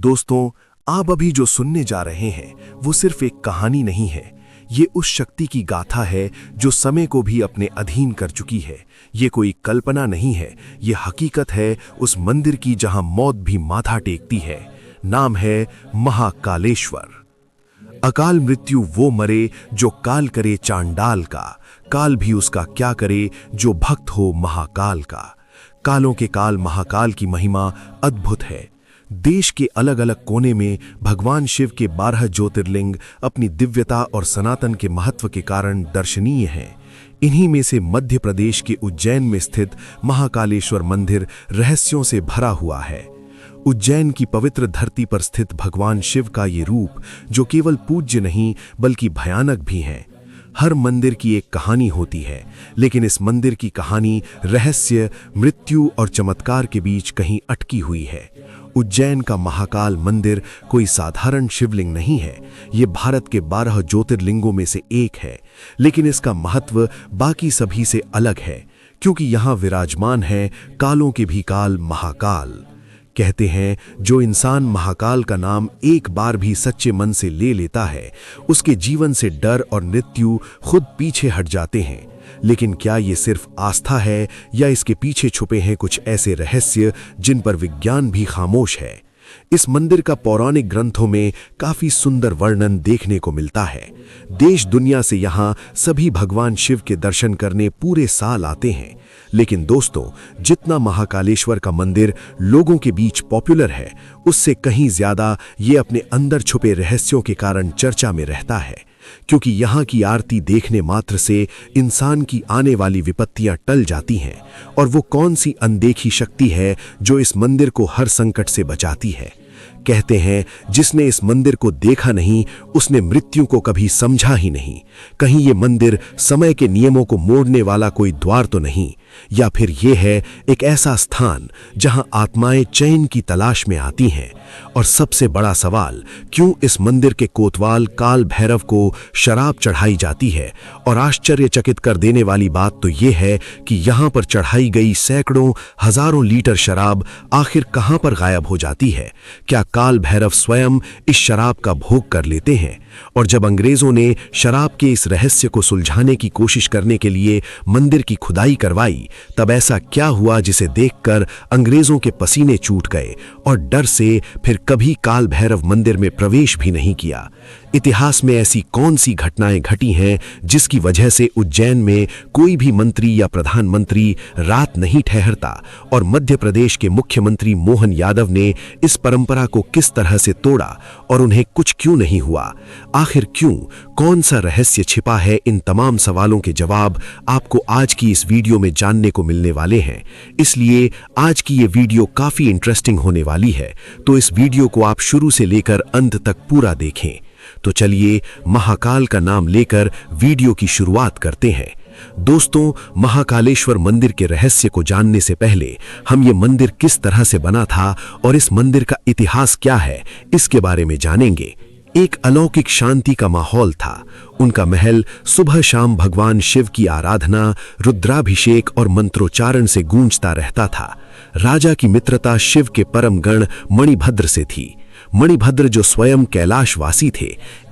दोस्तों, आप अभी जो सुनने जा रहे हैं वो सिर्फ एक कहानी नहीं है। ये उस शक्ति की गाथा है जो समय को भी अपने अधीन कर चुकी है। ये कोई कल्पना नहीं है, ये हकीकत है उस मंदिर की जहां मौत भी माथा टेकती है। नाम है महाकालेश्वर। अकाल मृत्यु वो मरे जो काल करे चांडाल का, काल भी उसका क्या करे जो भक्त हो महाकाल का। कालों के काल महाकाल की महिमा अद्भुत है। देश के अलग अलग कोने में भगवान शिव के 12 ज्योतिर्लिंग अपनी दिव्यता और सनातन के महत्व के कारण दर्शनीय हैं। इन्हीं में से मध्य प्रदेश के उज्जैन में स्थित महाकालेश्वर मंदिर रहस्यों से भरा हुआ है। उज्जैन की पवित्र धरती पर स्थित भगवान शिव का ये रूप जो केवल पूज्य नहीं बल्कि भयानक भी है। हर मंदिर की एक कहानी होती है, लेकिन इस मंदिर की कहानी रहस्य, मृत्यु और चमत्कार के बीच कहीं अटकी हुई है। उज्जैन का महाकाल मंदिर कोई साधारण शिवलिंग नहीं है। ये भारत के 12 ज्योतिर्लिंगों में से एक है, लेकिन इसका महत्व बाकी सभी से अलग है, क्योंकि यहाँ विराजमान है कालों के भी काल महाकाल। कहते हैं जो इंसान महाकाल का नाम एक बार भी सच्चे मन से ले लेता है, उसके जीवन से डर और मृत्यु खुद पीछे हट जाते हैं। लेकिन क्या ये सिर्फ आस्था है या इसके पीछे छुपे हैं कुछ ऐसे रहस्य जिन पर विज्ञान भी खामोश है? इस मंदिर का पौराणिक ग्रंथों में काफी सुंदर वर्णन देखने को मिलता है। देश दुनिया से यहाँ सभी भगवान शिव के दर्शन करने पूरे साल आते हैं। लेकिन दोस्तों, जितना महाकालेश्वर का मंदिर लोगों के बीच पॉपुलर है, उससे कहीं ज्यादा ये अपने अंदर छुपे रहस्यों के कारण चर्चा में रहता है। क्योंकि यहाँ की आरती देखने मात्र से इंसान की आने वाली विपत्तियां टल जाती हैं। और वो कौन सी अनदेखी शक्ति है जो इस मंदिर को हर संकट से बचाती है? कहते हैं जिसने इस मंदिर को देखा नहीं, उसने मृत्यु को कभी समझा ही नहीं। कहीं ये मंदिर समय के नियमों को मोड़ने वाला कोई द्वार तो नहीं, या फिर ये है एक ऐसा स्थान जहां आत्माएं चैन की तलाश में आती हैं? और सबसे बड़ा सवाल, क्यों इस मंदिर के कोतवाल काल भैरव को शराब चढ़ाई जाती है? और आश्चर्यचकित कर देने वाली बात तो ये है कि यहाँ पर चढ़ाई गई सैकड़ों हजारों लीटर शराब आखिर कहाँ पर गायब हो जाती है? क्या काल भैरव स्वयं इस शराब का भोग कर लेते हैं? और जब अंग्रेजों ने शराब के इस रहस्य को सुलझाने की कोशिश करने के लिए मंदिर की खुदाई करवाई, तब ऐसा क्या हुआ जिसे देखकर अंग्रेजों के पसीने छूट गए और डर से फिर कभी काल भैरव मंदिर में प्रवेश भी नहीं किया? इतिहास में ऐसी कौन सी घटनाएं घटी हैं जिसकी वजह से उज्जैन में कोई भी मंत्री या प्रधानमंत्री रात नहीं ठहरता? और मध्य प्रदेश के मुख्यमंत्री मोहन यादव ने इस परंपरा को किस तरह से तोड़ा और उन्हें कुछ क्यों नहीं हुआ? आखिर क्यों? कौन सा रहस्य छिपा है? इन तमाम सवालों के जवाब आपको आज की इस वीडियो में जानने को मिलने वाले हैं। इसलिए आज की ये वीडियो काफी इंटरेस्टिंग होने वाली है, तो इस वीडियो को आप शुरू से लेकर अंत तक पूरा देखें। तो चलिए महाकाल का नाम लेकर वीडियो की शुरुआत करते हैं। दोस्तों, महाकालेश्वर मंदिर के रहस्य को जानने से पहले हम ये मंदिर किस तरह से बना था और इस मंदिर का इतिहास क्या है, इसके बारे में जानेंगे। एक अलौकिक शांति का माहौल था। उनका महल सुबह शाम भगवान शिव की आराधना, रुद्राभिषेक और मंत्रोच्चारण से गूंजता रहता था। राजा की मित्रता शिव के परम गण मणिभद्र से थी। मणिभद्र जो स्वयं कैलाशवासी थे,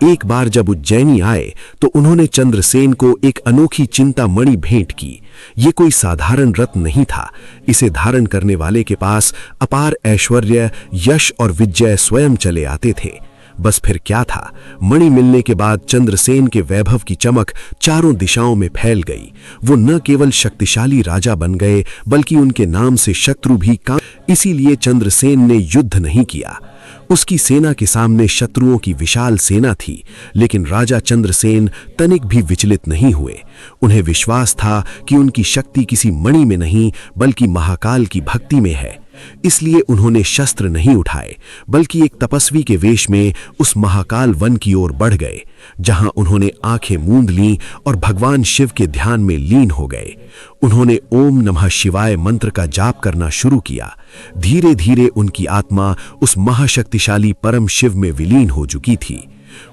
एक बार जब उज्जैनी आए तो उन्होंने चंद्रसेन को एक अनोखी चिंतामणि भेंट की। ये कोई साधारण रत्न नहीं था। इसे धारण करने वाले के पास अपार ऐश्वर्य, यश और विजय स्वयं चले आते थे। बस फिर क्या था, मणि मिलने के बाद चंद्रसेन के वैभव की चमक चारों दिशाओं में फैल गई। वो न केवल शक्तिशाली राजा बन गए, बल्कि उनके नाम से शत्रु भी इसीलिए चंद्रसेन ने युद्ध नहीं किया। उसकी सेना के सामने शत्रुओं की विशाल सेना थी, लेकिन राजा चंद्रसेन तनिक भी विचलित नहीं हुए। उन्हें विश्वास था कि उनकी शक्ति किसी मणि में नहीं बल्कि महाकाल की भक्ति में है। इसलिए उन्होंने शस्त्र नहीं उठाए, बल्कि एक तपस्वी के वेश में उस महाकाल वन की ओर बढ़ गए, जहां उन्होंने आंखें मूंद लीं और भगवान शिव के ध्यान में लीन हो गए। उन्होंने ओम नमः शिवाय मंत्र का जाप करना शुरू किया। धीरे धीरे उनकी आत्मा उस महाशक्तिशाली परम शिव में विलीन हो चुकी थी।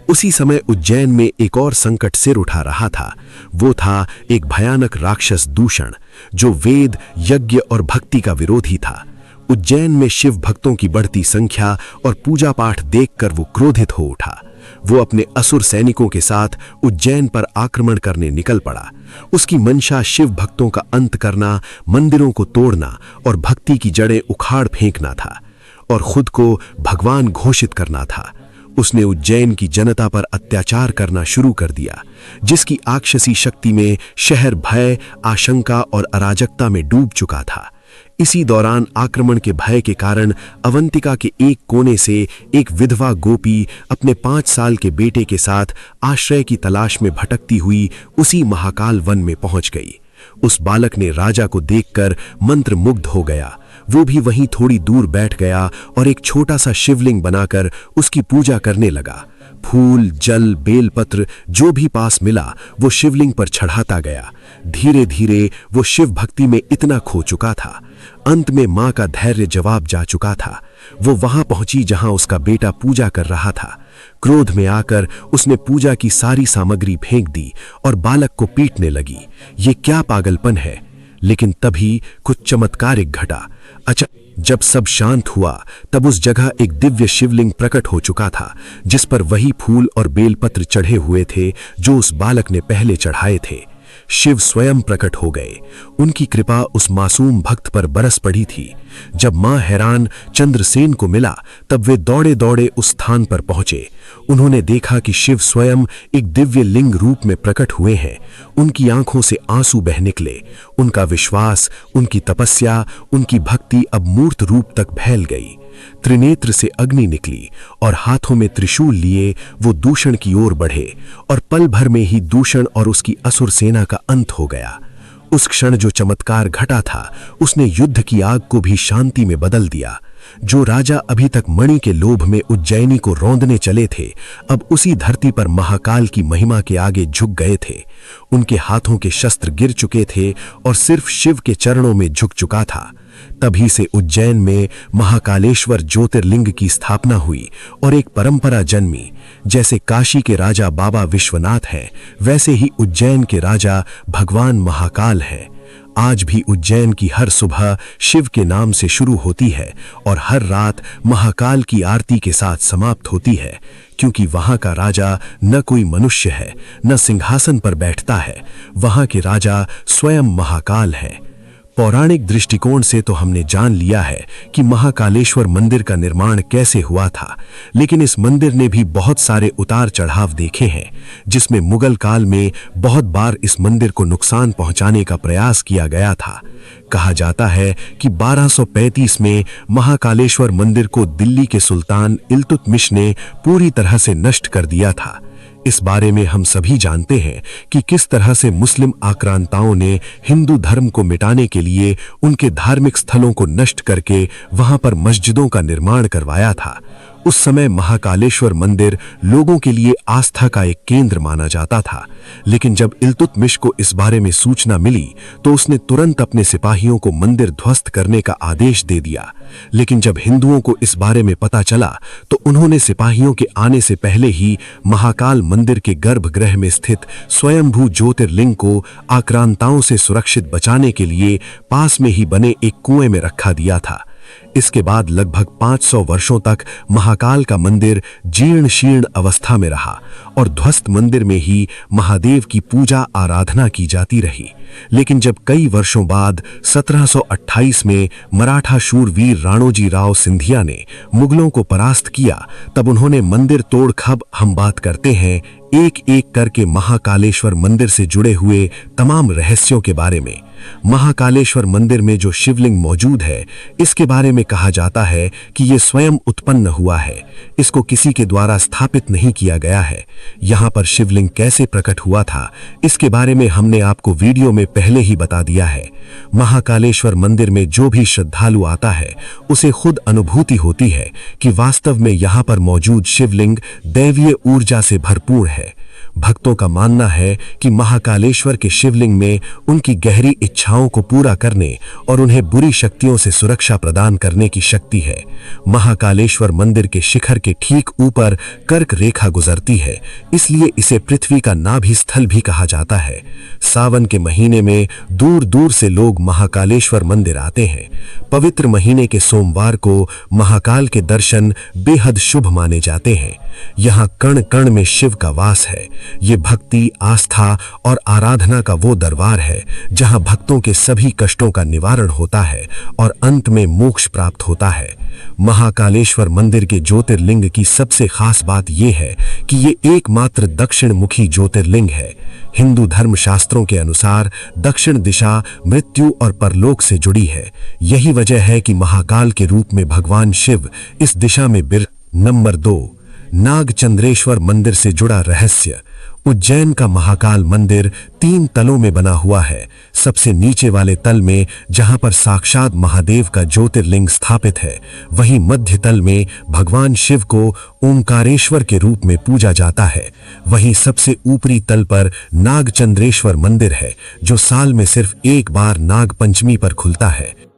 उसी समय उज्जैन में एक और संकट सिर उठा रहा था। वो था एक भयानक राक्षस दूषण, जो वेद, यज्ञ और भक्ति का विरोधी था। उज्जैन में शिव भक्तों की बढ़ती संख्या और पूजा पाठ देखकर वो क्रोधित हो उठा। वो अपने असुर सैनिकों के साथ उज्जैन पर आक्रमण करने निकल पड़ा। उसकी मंशा शिव भक्तों का अंत करना, मंदिरों को तोड़ना और भक्ति की जड़ें उखाड़ फेंकना था और खुद को भगवान घोषित करना था। उसने उज्जैन की जनता पर अत्याचार करना शुरू कर दिया, जिसकी राक्षसी शक्ति में शहर भय, आशंका और अराजकता में डूब चुका था। इसी दौरान आक्रमण के भय के कारण अवंतिका के एक कोने से एक विधवा गोपी अपने 5 साल के बेटे के साथ आश्रय की तलाश में भटकती हुई उसी महाकाल वन में पहुंच गई। उस बालक ने राजा को देखकर मंत्रमुग्ध हो गया। वो भी वहीं थोड़ी दूर बैठ गया और एक छोटा सा शिवलिंग बनाकर उसकी पूजा करने लगा। फूल, जल, बेलपत्र जो भी पास मिला वो शिवलिंग पर चढ़ाता गया। धीरे धीरे वो शिव भक्ति में इतना खो चुका था। अंत में मां का धैर्य जवाब जा चुका था। वो वहां पहुंची जहां उसका बेटा पूजा कर रहा था। क्रोध में आकर उसने पूजा की सारी सामग्री फेंक दी और बालक को पीटने लगी। ये क्या पागलपन है। लेकिन तभी कुछ चमत्कारिक घटा। अच्छा, जब सब शांत हुआ तब उस जगह एक दिव्य शिवलिंग प्रकट हो चुका था, जिस पर वही फूल और बेलपत्र चढ़े हुए थे जो उस बालक ने पहले चढ़ाए थे। शिव स्वयं प्रकट हो गए। उनकी कृपा उस मासूम भक्त पर बरस पड़ी थी। जब मां हैरान चंद्रसेन को मिला तब वे दौड़े दौड़े उस स्थान पर पहुंचे। उन्होंने देखा कि शिव स्वयं एक दिव्य लिंग रूप में प्रकट हुए हैं। उनकी आंखों से आंसू बह निकले। उनका विश्वास, उनकी तपस्या, उनकी भक्ति अब मूर्त रूप तक फैल गई। त्रिनेत्र से अग्नि निकली और हाथों में त्रिशूल लिए वो दूषण की ओर बढ़े और पल भर में ही दूषण और उसकी असुर सेना का अंत हो गया। उस क्षण जो चमत्कार घटा था उसने युद्ध की आग को भी शांति में बदल दिया। जो राजा अभी तक मणि के लोभ में उज्जैनी को रौंदने चले थे, अब उसी धरती पर महाकाल की महिमा के आगे झुक गए थे। उनके हाथों के शस्त्र गिर चुके थे और सिर्फ शिव के चरणों में झुक चुका था। तभी से उज्जैन में महाकालेश्वर ज्योतिर्लिंग की स्थापना हुई और एक परंपरा जन्मी। जैसे काशी के राजा बाबा विश्वनाथ हैं, वैसे ही उज्जैन के राजा भगवान महाकाल हैं। आज भी उज्जैन की हर सुबह शिव के नाम से शुरू होती है और हर रात महाकाल की आरती के साथ समाप्त होती है, क्योंकि वहां का राजा न कोई मनुष्य है, न सिंहासन पर बैठता है। वहां के राजा स्वयं महाकाल है। पौराणिक दृष्टिकोण से तो हमने जान लिया है कि महाकालेश्वर मंदिर का निर्माण कैसे हुआ था, लेकिन इस मंदिर ने भी बहुत सारे उतार चढ़ाव देखे हैं, जिसमें मुगल काल में बहुत बार इस मंदिर को नुकसान पहुंचाने का प्रयास किया गया था। कहा जाता है कि 1235 में महाकालेश्वर मंदिर को दिल्ली के सुल्तान इल्तुतमिश ने पूरी तरह से नष्ट कर दिया था। इस बारे में हम सभी जानते हैं कि किस तरह से मुस्लिम आक्रांताओं ने हिंदू धर्म को मिटाने के लिए उनके धार्मिक स्थलों को नष्ट करके वहां पर मस्जिदों का निर्माण करवाया था। उस समय महाकालेश्वर मंदिर लोगों के लिए आस्था का एक केंद्र माना जाता था, लेकिन जब इल्तुतमिश को इस बारे में सूचना मिली तो उसने तुरंत अपने सिपाहियों को मंदिर ध्वस्त करने का आदेश दे दिया। लेकिन जब हिंदुओं को इस बारे में पता चला तो उन्होंने सिपाहियों के आने से पहले ही महाकाल मंदिर के गर्भगृह में स्थित स्वयंभू ज्योतिर्लिंग को आक्रांताओं से सुरक्षित बचाने के लिए पास में ही बने एक कुएं में रखा दिया था। इसके बाद लगभग 500 वर्षों तक महाकाल का मंदिर जीर्ण शीर्ण अवस्था में रहा और ध्वस्त मंदिर में ही महादेव की पूजा आराधना की जाती रही। लेकिन जब कई वर्षों बाद 1728 में मराठा शूरवीर राणोजी राव सिंधिया ने मुगलों को परास्त किया, तब उन्होंने मंदिर तोड़ खब हम बात करते हैं एक एक करके महाकालेश्वर मंदिर से जुड़े हुए तमाम रहस्यों के बारे में। महाकालेश्वर मंदिर में जो शिवलिंग मौजूद है, इसके बारे में कहा जाता है कि यह स्वयं उत्पन्न हुआ है। इसको किसी के द्वारा स्थापित नहीं किया गया है। यहाँ पर शिवलिंग कैसे प्रकट हुआ था, इसके बारे में हमने आपको वीडियो में पहले ही बता दिया है। महाकालेश्वर मंदिर में जो भी श्रद्धालु आता है, उसे खुद अनुभूति होती है कि वास्तव में यहाँ पर मौजूद शिवलिंग दैवीय ऊर्जा से भरपूर है। भक्तों का मानना है कि महाकालेश्वर के शिवलिंग में उनकी गहरी इच्छाओं को पूरा करने और उन्हें बुरी शक्तियों से सुरक्षा प्रदान करने की शक्ति है। महाकालेश्वर मंदिर के शिखर के ठीक ऊपर कर्क रेखा गुजरती है, इसलिए इसे पृथ्वी का नाभि स्थल भी कहा जाता है। सावन के महीने में दूर दूर से लोग महाकालेश्वर मंदिर आते हैं। पवित्र महीने के सोमवार को महाकाल के दर्शन बेहद शुभ माने जाते हैं। यहाँ कण कण में शिव का वास है। ये भक्ति, आस्था और आराधना का वो दरबार है जहाँ भक्तों के सभी कष्टों का निवारण होता है और अंत में मोक्ष प्राप्त होता है। महाकालेश्वर मंदिर के ज्योतिर्लिंग की सबसे खास बात यह है कि ये एकमात्र दक्षिण मुखी ज्योतिर्लिंग है। हिंदू धर्म शास्त्रों के अनुसार दक्षिण दिशा मृत्यु और परलोक से जुड़ी है। यही वजह है कि महाकाल के रूप में भगवान शिव इस दिशा में नंबर 2, नागचंद्रेश्वर मंदिर से जुड़ा रहस्य। उज्जैन का महाकाल मंदिर 3 तलों में बना हुआ है। सबसे नीचे वाले तल में जहां पर साक्षात महादेव का ज्योतिर्लिंग स्थापित है, वहीं मध्य तल में भगवान शिव को ओंकारेश्वर के रूप में पूजा जाता है। वहीं सबसे ऊपरी तल पर नागचंद्रेश्वर मंदिर है, जो साल में सिर्फ एक बार नाग पंचमी पर खुलता है।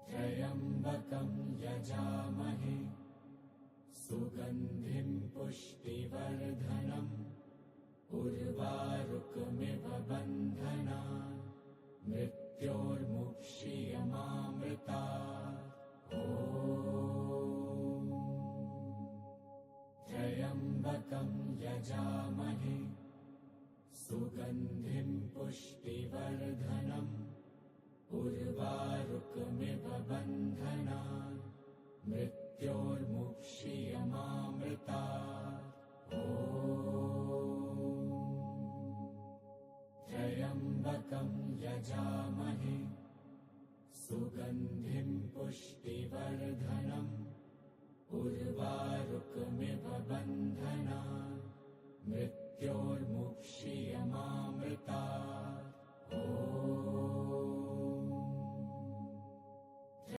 त्र्यम्बकं यजामहे सुगन्धिं पुष्टिवर्धनम् उर्वारुकमिव बन्धनान् मृत्योर्मुक्षीयमामृतात्। त्र्यम्बकं यजामहे सुगन्धिं पुष्टिवर्धनम् उर्वारुकमिव बन्धनान् मृत्योर्मुक्षीयमामृतात्। त्र्यम्बकं यजामहे सुगन्धिं पुष्टिवर्धनम् उर्वारुकमिव बन्धनान् मृत्योर्मुक्षीयमामृतात्।